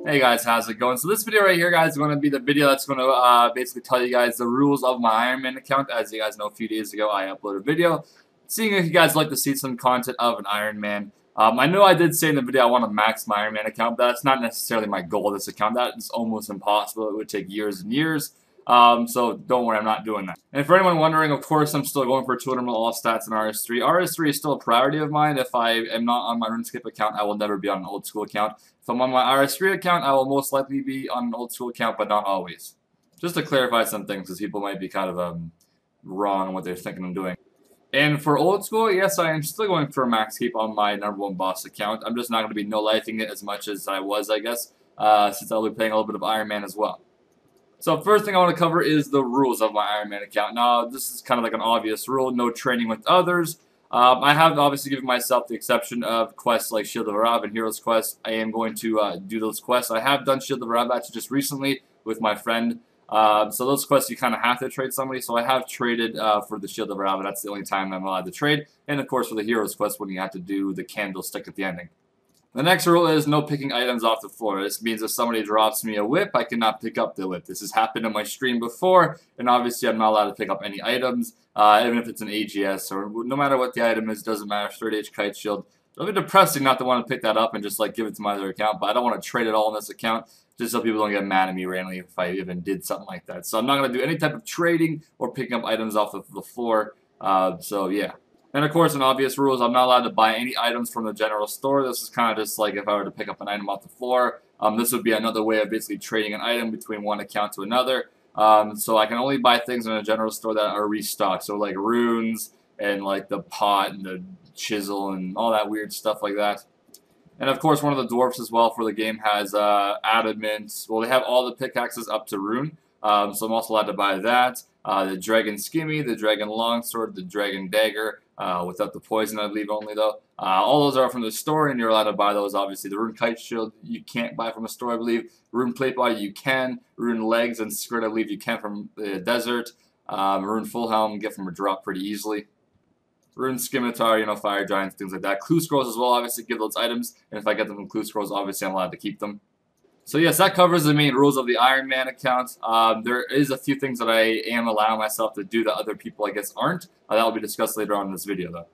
Hey guys, how's it going? So this video right here, guys, is going to be the video that's going to basically tell you guys the rules of my Iron Man account. As you guys know, a few days ago, I uploaded a video seeing if you guys like to see some content of an Iron Man. I know I did say in the video I want to max my Iron Man account, but that's not necessarily my goal of this account. That is almost impossible. It would take years and years. So don't worry, I'm not doing that. And for anyone wondering, of course, I'm still going for 200 mil all stats in RS3. RS3 is still a priority of mine. If I am not on my RuneScape account, I will never be on an old school account. If I'm on my RS3 account, I will most likely be on an old school account, but not always. Just to clarify some things, because people might be kind of wrong on what they're thinking I'm doing. And for old school, yes, I am still going for a max keep on my #1 boss account. I'm just not going to be no-lifing it as much as I was, I guess, since I'll be playing a little bit of Iron Man as well. So first thing I want to cover is the rules of my Iron Man account. Now, this is kind of like an obvious rule, no training with others. I have obviously given myself the exception of quests like Shield of Arab and Heroes Quest. I am going to do those quests. I have done Shield of Arab actually just recently with my friend. So those quests you kind of have to trade somebody. So I have traded for the Shield of Arab. That's the only time I'm allowed to trade. And of course for the Heroes Quest when you have to do the candlestick at the ending. The next rule is no picking items off the floor. This means if somebody drops me a whip, I cannot pick up the whip. This has happened in my stream before, and obviously I'm not allowed to pick up any items, even if it's an AGS, or no matter what the item is, doesn't matter, 30H kite shield. It'll be depressing not to want to pick that up and just like give it to my other account, but I don't want to trade it all in this account, just so people don't get mad at me randomly if I even did something like that. So I'm not going to do any type of trading or picking up items off of the floor, so yeah. And of course, an obvious rule is I'm not allowed to buy any items from the general store. This is kind of just like if I were to pick up an item off the floor. This would be another way of basically trading an item between one account to another. So I can only buy things in a general store that are restocked. So like runes and like the pot and the chisel and all that weird stuff like that. And of course, one of the dwarfs as well for the game has adamant. Well, they have all the pickaxes up to rune. So I'm also allowed to buy that. The dragon skimmy, the dragon longsword, the dragon dagger, without the poison, I believe only though. All those are from the store, and you're allowed to buy those. Obviously, the rune kite shield you can't buy from a store, I believe. Rune plate body you can. Rune legs and skirt, I believe you can from the desert. Rune full helm get from a drop pretty easily. Rune scimitar, you know, fire giants, things like that. Clue scrolls as well, obviously give those items, and if I get them from clue scrolls, obviously I'm allowed to keep them. So yes, that covers the main rules of the Iron Man account. There is a few things that I am allowing myself to do that other people, I guess, aren't. That will be discussed later on in this video, though.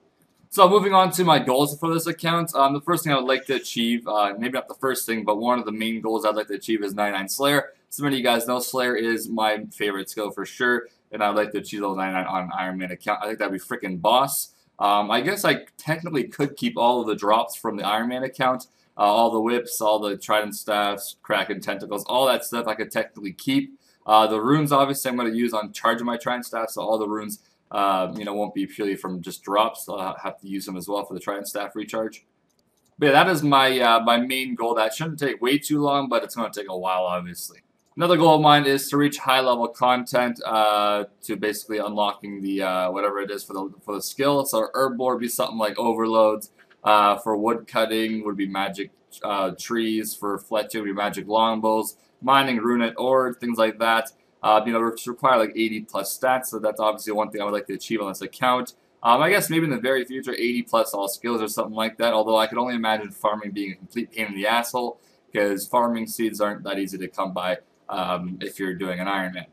So moving on to my goals for this account, the first thing I would like to achieve, maybe not the first thing, but one of the main goals I'd like to achieve is 99 Slayer. So many of you guys know Slayer is my favorite skill for sure, and I'd like to achieve those 99 on an Iron Man account. I think that'd be freaking boss. I guess I technically could keep all of the drops from the Iron Man account. All the whips, all the trident staffs, kraken tentacles, all that stuff I could technically keep. The runes, obviously, I'm going to use on charging my trident staff, so all the runes, won't be purely from just drops. So I'll have to use them as well for the trident staff recharge. But yeah, that is my my main goal. That shouldn't take way too long, but it's going to take a while, obviously. Another goal of mine is to reach high-level content to basically unlocking the whatever it is for the skill. So herb lore would be something like overloads. For wood cutting would be magic trees. For fletching would be magic longbows. Mining runate ore, things like that. Which require like 80 plus stats. So that's obviously one thing I would like to achieve on this account. I guess maybe in the very future, 80 plus all skills or something like that. Although I could only imagine farming being a complete pain in the asshole because farming seeds aren't that easy to come by if you're doing an Iron Man.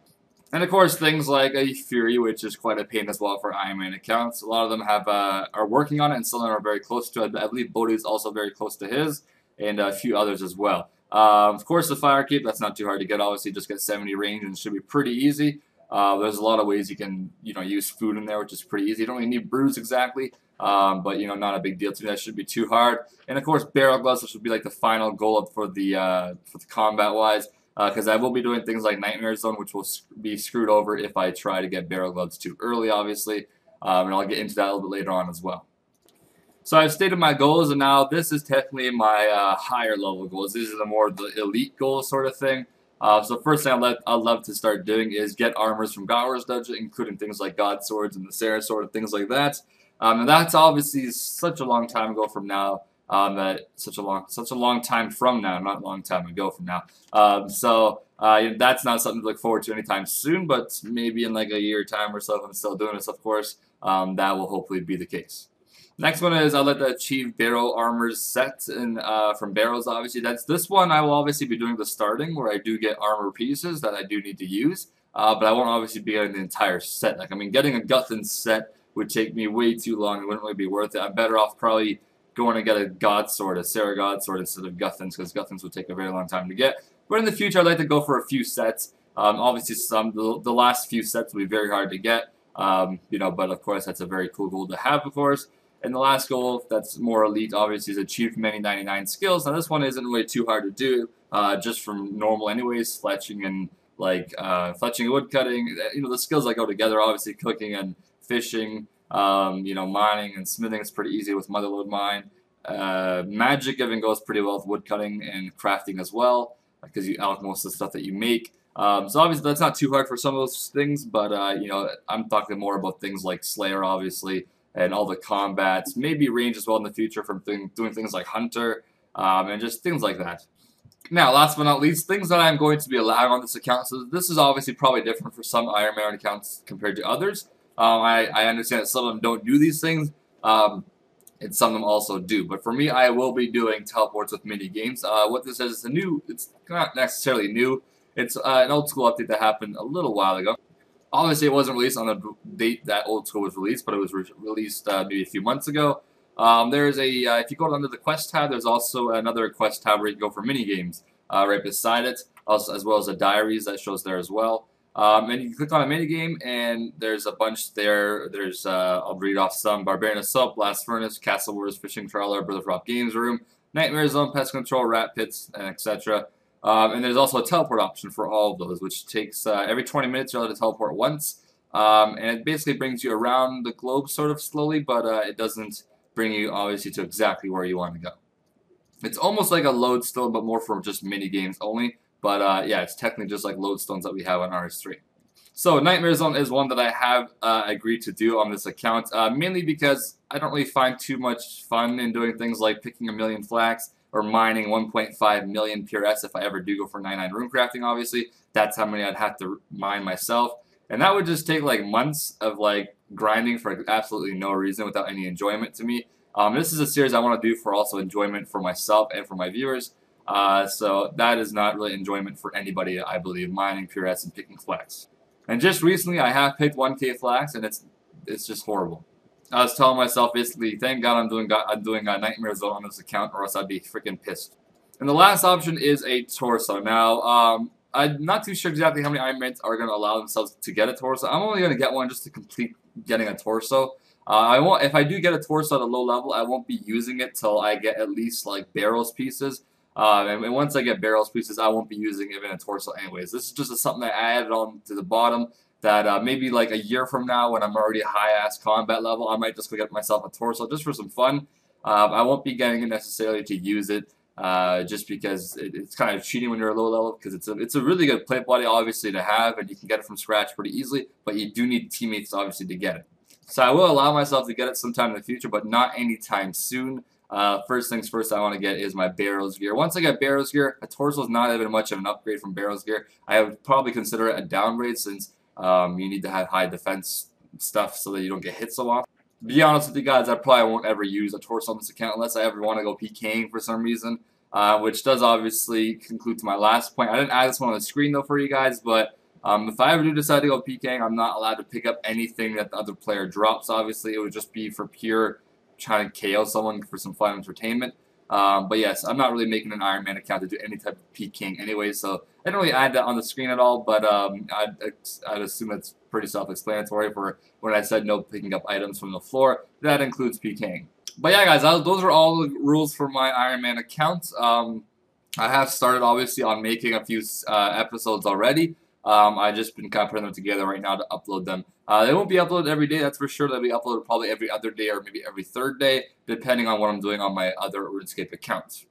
And of course, things like a Fury, which is quite a pain as well for Iron Man accounts. A lot of them have are working on it, and some of them are very close to it. I believe Bodhi is also very close to his, and a few others as well. Of course, the Fire Cape, that's not too hard to get. Obviously, just get 70 range, and it should be pretty easy. There's a lot of ways you can, use food in there, which is pretty easy. You don't really need brews exactly, but not a big deal to me. That shouldn't be too hard. And of course, barrel gloves, which would be like the final goal for the combat-wise. Because I will be doing things like Nightmare Zone, which will be screwed over if I try to get barrel gloves too early, obviously. And I'll get into that a little bit later on as well. So I've stated my goals, and now this is technically my higher level goals. These are the elite goals sort of thing. So first thing I'd love to start doing is get armors from Gower's Dungeon, including things like God Swords and the Sarah Sword and things like that. And that's obviously such a long time ago from now. Such a long time from now, not a long time ago from now. That's not something to look forward to anytime soon, but maybe in like a year time or so, if I'm still doing this, of course, that will hopefully be the case. Next one is I'd like to achieve barrel armors set and from barrels. Obviously, that's this one. I will obviously be doing the starting where I do get armor pieces that I do need to use, but I won't obviously be getting the entire set. Like I mean, getting a Guthans set would take me way too long. It wouldn't really be worth it. I'm better off probably going to get a God Sword, a Sarah God Sword instead of Guthans, because Guthans would take a very long time to get. But in the future, I'd like to go for a few sets. Obviously, the last few sets will be very hard to get. You know, but of course, that's a very cool goal to have, of course. And the last goal that's more elite, obviously, is achieve many 99 skills. Now, this one isn't really too hard to do, just from normal anyways, fletching and fletching and wood cutting. You know, the skills that go together, obviously, cooking and fishing, you know, mining and smithing is pretty easy with Motherlode Mine. Magic even goes pretty well with wood cutting and crafting as well, because you alch most of the stuff that you make. So obviously that's not too hard for some of those things, but you know, I'm talking more about things like Slayer, obviously, and all the combats, maybe range as well in the future from doing things like Hunter, and just things like that. Now, last but not least, things that I'm going to be allowing on this account. So this is obviously probably different for some Iron Man accounts compared to others. I understand that some of them don't do these things, and some of them also do. But for me, I will be doing teleports with mini games. What this is it's not necessarily new. It's an old school update that happened a little while ago. Obviously, it wasn't released on the date that Old School was released, but it was released maybe a few months ago. There's if you go under the quest tab, there's also another quest tab where you can go for mini games right beside it, also, as well as a diaries that shows there as well. And you can click on a mini game, and there's a bunch there. There's I'll read off some: Barbarian Assault, Blast Furnace, Castle Wars, Fishing Trawler, Brother of Rock Games Room, Nightmare Zone, Pest Control, Rat Pits, and etc. And there's also a teleport option for all of those, which takes every 20 minutes you're allowed to teleport once. And it basically brings you around the globe sort of slowly, but it doesn't bring you obviously to exactly where you want to go. It's almost like a lodestone, but more for just mini games only. But yeah, it's technically just like lodestones that we have on RS3. So Nightmare Zone is one that I have agreed to do on this account, mainly because I don't really find too much fun in doing things like picking 1,000,000 flax or mining 1.5 million PRS if I ever do go for 99 rune crafting, obviously. That's how many I'd have to mine myself. And that would just take like months of like grinding for absolutely no reason without any enjoyment to me. This is a series I want to do for also enjoyment for myself and for my viewers. So that is not really enjoyment for anybody, I believe, mining PRS and picking flax. And just recently I have picked 1k flax, and it's just horrible. I was telling myself basically, thank God I'm doing a Nightmare Zone on this account, or else I'd be freaking pissed. And the last option is a torso. Now, I'm not too sure exactly how many Iron Mans are going to allow themselves to get a torso. I'm only going to get one just to complete getting a torso. If I do get a torso at a low level, I won't be using it till I get at least like barrels pieces. And once I get barrels pieces, I won't be using even a torso anyways. This is just something that I added on to the bottom that maybe like a year from now when I'm already high-ass combat level, I might just go get myself a torso just for some fun. I won't be getting it necessarily to use it just because it's kind of cheating when you're a low level, because it's a really good plate body obviously to have, and you can get it from scratch pretty easily, but you do need teammates obviously to get it. So I will allow myself to get it sometime in the future, but not anytime soon. First things first I want to get is my Barrows gear. Once I get Barrows gear, a torso is not even much of an upgrade from Barrows gear. I would probably consider it a downgrade since you need to have high defense stuff so that you don't get hit so often. To be honest with you guys, I probably won't ever use a torso on this account unless I ever want to go PKing for some reason, which does obviously conclude to my last point. I didn't add this one on the screen though for you guys, but if I ever do decide to go PKing, I'm not allowed to pick up anything that the other player drops. Obviously, it would just be for pure trying to KO someone for some fun entertainment. But yes, I'm not really making an Iron Man account to do any type of PKing anyway, so I didn't really add that on the screen at all, but I'd assume that's pretty self-explanatory for when I said no picking up items from the floor. That includes PKing. But yeah, guys, those are all the rules for my Iron Man account. I have started, obviously, on making a few episodes already. I've just been kind of putting them together right now to upload them. They won't be uploaded every day, that's for sure. They'll be uploaded probably every other day or maybe every third day, depending on what I'm doing on my other RuneScape accounts.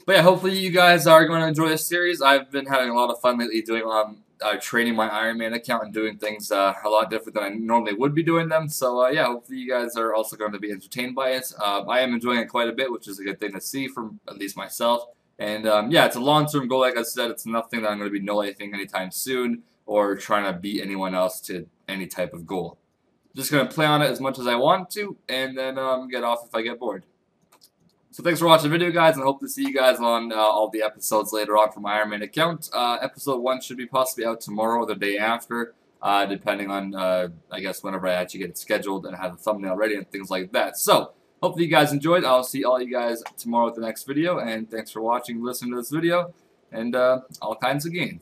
But yeah, hopefully you guys are going to enjoy this series. I've been having a lot of fun lately doing training my Iron Man account and doing things a lot different than I normally would be doing them. So yeah, hopefully you guys are also going to be entertained by it. I am enjoying it quite a bit, which is a good thing to see from at least myself. And yeah, it's a long-term goal, like I said. It's nothing that I'm going to be no-lifing anytime soon or trying to beat anyone else to any type of goal. Just going to play on it as much as I want to, and then get off if I get bored. So thanks for watching the video, guys, and I hope to see you guys on all the episodes later on from my Iron Man account. Episode 1 should be possibly out tomorrow or the day after, depending on, I guess, whenever I actually get it scheduled and have the thumbnail ready and things like that. So, hopefully you guys enjoyed. I'll see all you guys tomorrow with the next video, and thanks for watching, listening to this video, and all kinds of games.